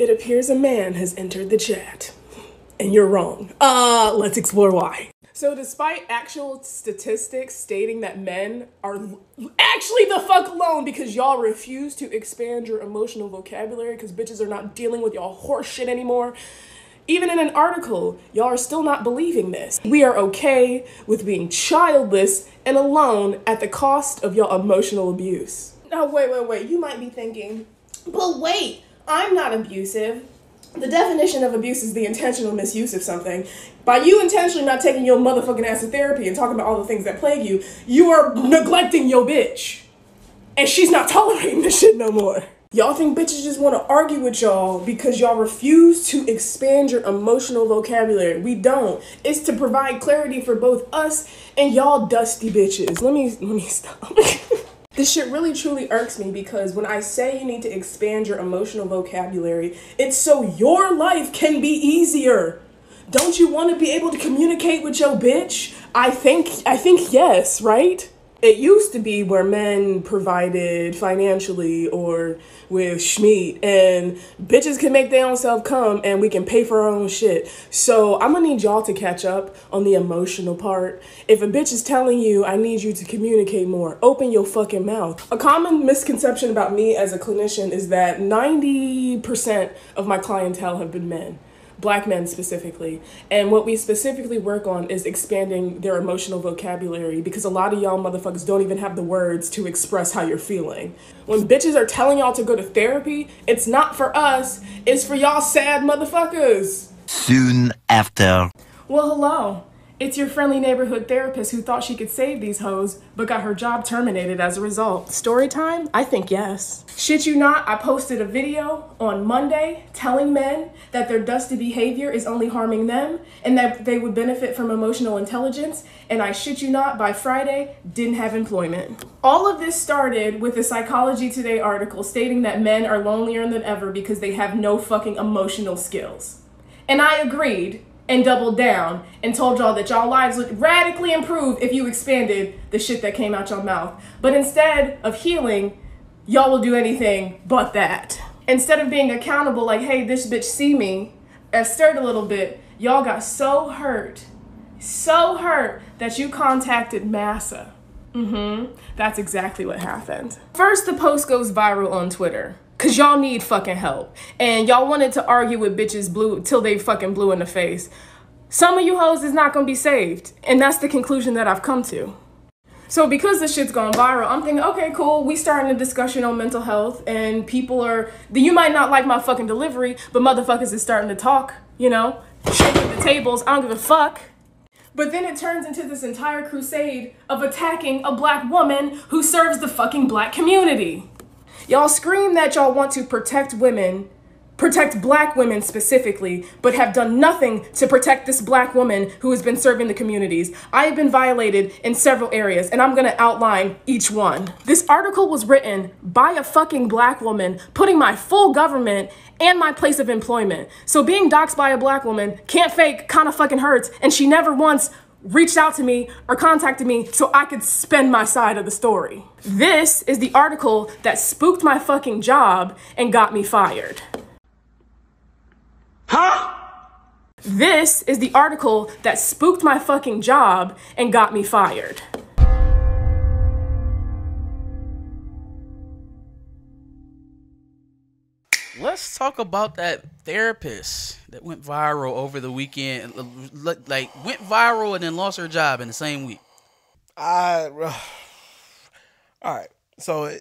It appears a man has entered the chat. And you're wrong. Let's explore why. So despite actual statistics stating that men are actually the fuck alone because y'all refuse to expand your emotional vocabulary because bitches are not dealing with y'all horse shit anymore, even in an article, y'all are still not believing this. We are okay with being childless and alone at the cost of y'all emotional abuse. Now, wait. You might be thinking, but wait, I'm not abusive. The definition of abuse is the intentional misuse of something. By you intentionally not taking your motherfucking ass to therapy and talking about all the things that plague you, you are neglecting your bitch. And she's not tolerating this shit no more. Y'all think bitches just want to argue with y'all because y'all refuse to expand your emotional vocabulary. We don't. It's to provide clarity for both us and y'all dusty bitches. Let me stop. This shit really truly irks me because when I say you need to expand your emotional vocabulary, it's so your life can be easier. Don't you want to be able to communicate with your bitch? I think yes, right? It used to be where men provided financially or with schmeat and bitches can make their own self come and we can pay for our own shit. So I'm gonna need y'all to catch up on the emotional part. If a bitch is telling you, I need you to communicate more, open your fucking mouth. A common misconception about me as a clinician is that 90% of my clientele have been men. Black men specifically. And what we specifically work on is expanding their emotional vocabulary because a lot of y'all motherfuckers don't even have the words to express how you're feeling. When bitches are telling y'all to go to therapy, it's not for us, it's for y'all sad motherfuckers. Soon after. Well, hello. It's your friendly neighborhood therapist who thought she could save these hoes, but got her job terminated as a result. Story time? I think yes. Shit you not, I posted a video on Monday telling men that their dusty behavior is only harming them and that they would benefit from emotional intelligence, and I shit you not, by Friday, didn't have employment. All of this started with a Psychology Today article stating that men are lonelier than ever because they have no fucking emotional skills. And I agreed. And doubled down and told y'all that y'all lives would radically improve if you expanded the shit that came out your mouth. But instead of healing, y'all will do anything but that. Instead of being accountable like, hey, this bitch see me, and stirred a little bit, y'all got so hurt that you contacted massa. That's exactly what happened. First, the post goes viral on Twitter. Cause y'all need fucking help. And y'all wanted to argue with bitches blue till they fucking blue in the face. Some of you hoes is not gonna be saved. And that's the conclusion that I've come to. So because this shit's gone viral, I'm thinking, okay, cool. We starting a discussion on mental health and people are, you might not like my fucking delivery, but motherfuckers is starting to talk, you know, shaking the tables. I don't give a fuck. But then it turns into this entire crusade of attacking a black woman who serves the fucking black community. Y'all scream that y'all want to protect women, protect black women specifically, but have done nothing to protect this black woman who has been serving the communities. I have been violated in several areas, and I'm gonna outline each one. This article was written by a fucking black woman, putting my full government and my place of employment. So being doxxed by a black woman can't fake, kinda fucking hurts, and she never once reached out to me or contacted me so I could spend my side of the story. This is the article that spooked my fucking job and got me fired. Huh? This is the article that spooked my fucking job and got me fired. Let's talk about that therapist that went viral over the weekend. Like, went viral and then lost her job in the same week. All right. So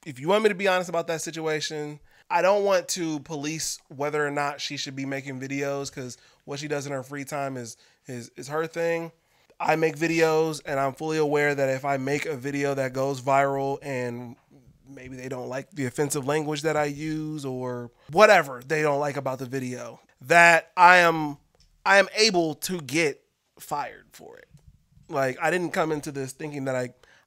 if you want me to be honest about that situation, I don't want to police whether or not she should be making videos because what she does in her free time is her thing. I make videos and I'm fully aware that if I make a video that goes viral and maybe they don't like the offensive language that I use or whatever they don't like about the video, that I am able to get fired for it. Like, I didn't come into this thinking that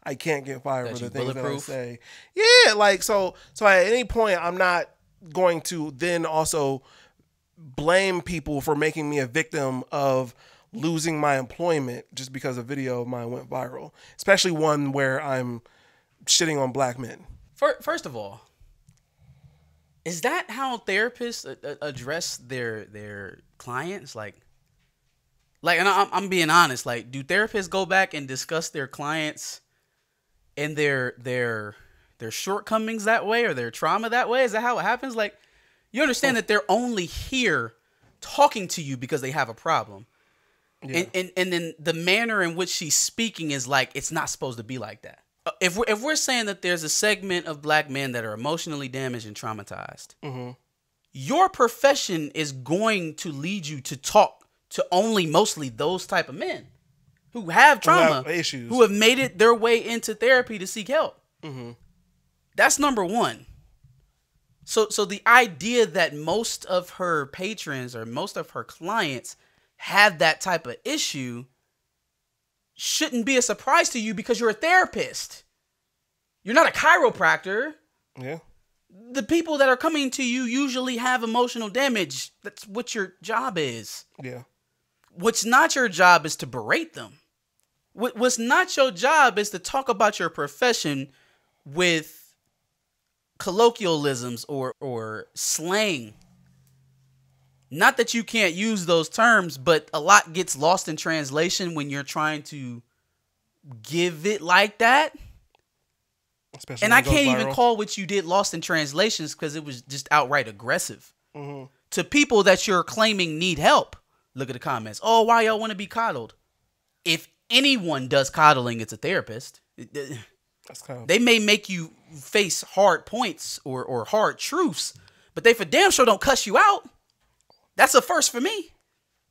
I can't get fired for the things that I say. Yeah, like, so at any point, I'm not going to then also blame people for making me a victim of losing my employment just because a video of mine went viral, especially one where I'm shitting on black men. First of all, Is that how therapists address their clients? Like, and I'm being honest. Like, do therapists go back and discuss their clients and their shortcomings that way, or their trauma that way? Is that how it happens? Like, you understand that they're only here talking to you because they have a problem. Yeah. And then the manner in which she's speaking is like, it's not supposed to be like that. If we're saying that there's a segment of black men that are emotionally damaged and traumatized, your profession is going to lead you to talk to mostly those type of men who have trauma, who have issues, who have made it their way into therapy to seek help. That's number one. So the idea that most of her patrons or most of her clients have that type of issue shouldn't be a surprise to you, because you're a therapist. You're not a chiropractor. Yeah. The people that are coming to you usually have emotional damage. That's what your job is. Yeah. What's not your job is to berate them. What's not your job is to talk about your profession with colloquialisms or slang. Not that you can't use those terms, but a lot gets lost in translation when you're trying to give it like that. Especially and I can't even call what you did lost in translations, because it was just outright aggressive to people that you're claiming need help. Look at the comments. Oh, why y'all want to be coddled? If anyone does coddling, it's a therapist. They may make you face hard points or hard truths, but they for damn sure don't cuss you out. That's a first for me.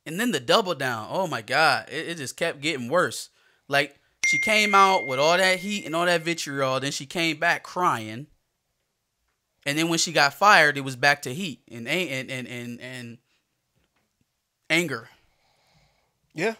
And then the double down. Oh my God. It just kept getting worse. Like, she came out with all that heat and all that vitriol. Then she came back crying. And then when she got fired, it was back to heat and anger. Yeah.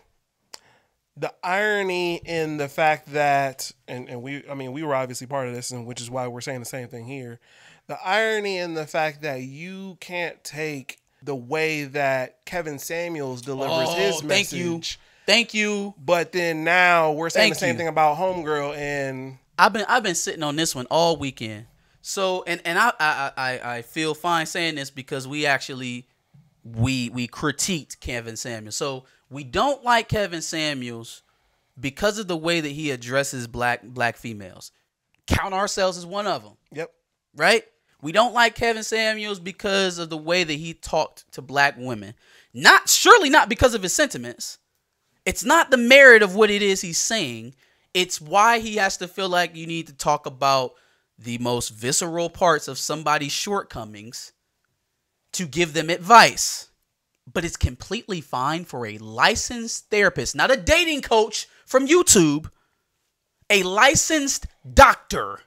The irony in the fact that, and we were obviously part of this, and which is why we're saying the same thing here. The irony in the fact that you can't take the way that Kevin Samuels delivers his message. Thank you. But then now we're saying the same thing about Homegirl, and I've been sitting on this one all weekend. So and I feel fine saying this, because we actually we critiqued Kevin Samuels. So we don't like Kevin Samuels because of the way that he addresses black females. Count ourselves as one of them. Yep. Right? We don't like Kevin Samuels because of the way that he talked to black women. Surely not because of his sentiments. It's not the merit of what it is he's saying. It's why he has to feel like you need to talk about the most visceral parts of somebody's shortcomings to give them advice. But it's completely fine for a licensed therapist, not a dating coach from YouTube, a licensed doctor,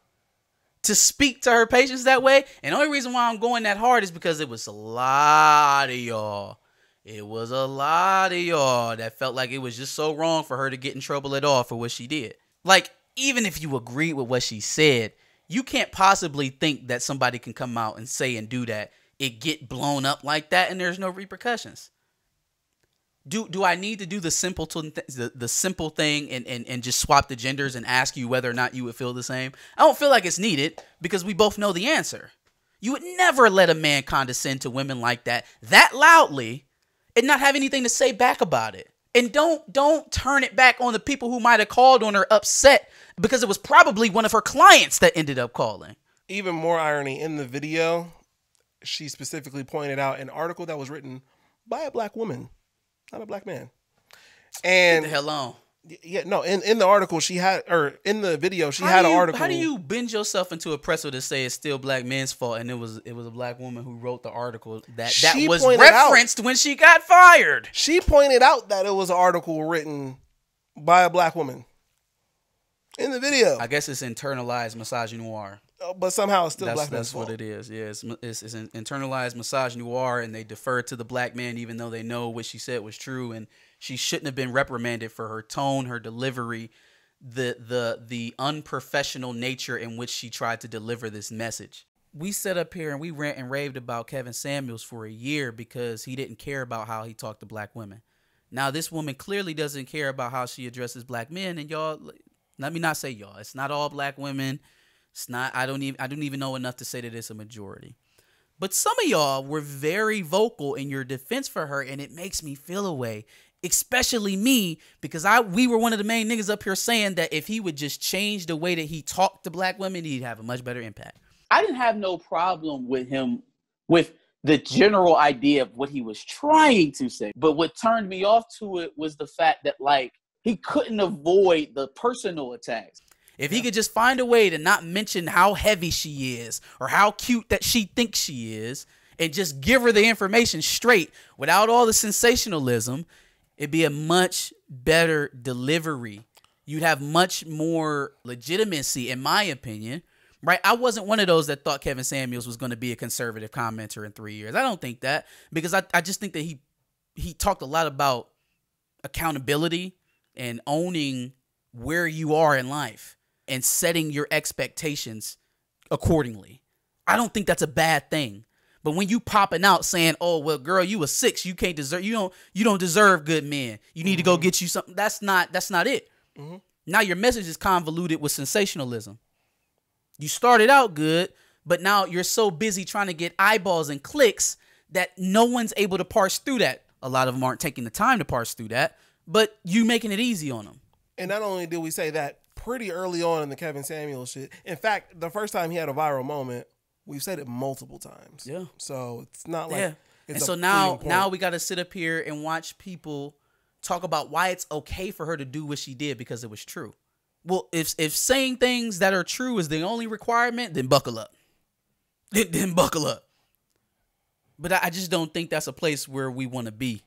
to speak to her patients that way. And the only reason why I'm going that hard is because it was a lot of y'all. It was a lot of y'all that felt like it was just so wrong for her to get in trouble at all for what she did. Like, even if you agreed with what she said, you can't possibly think that somebody can come out and say and do that, it get blown up like that, and there's no repercussions. Do I need to do the simple thing and just swap the genders and ask you whether or not you would feel the same? I don't feel like it's needed, because we both know the answer. You would never let a man condescend to women like that loudly and not have anything to say back about it. And don't turn it back on the people who might have called on her upset, because it was probably one of her clients that ended up calling. Even more irony, in the video, she specifically pointed out an article that was written by a black woman, not a black man. And get the hell on. Yeah, no, in the article she had, or in the video she had an article. How do you bend yourself into a pretzel to say it's still black men's fault, and it was a black woman who wrote the article that was referenced when she got fired? She pointed out that it was an article written by a black woman in the video. I guess it's internalized misogynoir. But somehow it's still black men's That's fault. what it is. Yeah, it's an internalized misogynoir, and they defer to the black man even though they know what she said was true, and she shouldn't have been reprimanded for her tone, her delivery, the unprofessional nature in which she tried to deliver this message. We sat up here and we rant and raved about Kevin Samuels for a year because he didn't care about how he talked to black women. Now this woman clearly doesn't care about how she addresses black men, and y'all, let me not say y'all. It's not all black women. It's not. I don't even know enough to say that it's a majority. But some of y'all were very vocal in your defense for her, and it makes me feel a way. Especially me, because we were one of the main niggas up here saying that if he would just change the way that he talked to black women, he'd have a much better impact. I didn't have no problem with him, with the general idea of what he was trying to say. But what turned me off to it was the fact that, like, he couldn't avoid the personal attacks. If he could just find a way to not mention how heavy she is or how cute that she thinks she is and just give her the information straight without all the sensationalism, it'd be a much better delivery. You'd have much more legitimacy, in my opinion, right? I wasn't one of those that thought Kevin Samuels was going to be a conservative commenter in 3 years. I don't think that, because I just think that he talked a lot about accountability and owning where you are in life and setting your expectations accordingly. I don't think that's a bad thing. But when you popping out saying, "Oh, well, girl, you a 6, you can't deserve, you don't deserve good men. You need to go get you something." That's not it. Now your message is convoluted with sensationalism. You started out good, but now you're so busy trying to get eyeballs and clicks that no one's able to parse through that. A lot of them aren't taking the time to parse through that, but you making it easy on them. And not only did we say that pretty early on in the Kevin Samuels shit, in fact, the first time he had a viral moment, we've said it multiple times. Yeah. So it's not like and so now we got to sit up here and watch people talk about why it's okay for her to do what she did because it was true. Well, if saying things that are true is the only requirement, then buckle up. Then buckle up. But I just don't think that's a place where we want to be.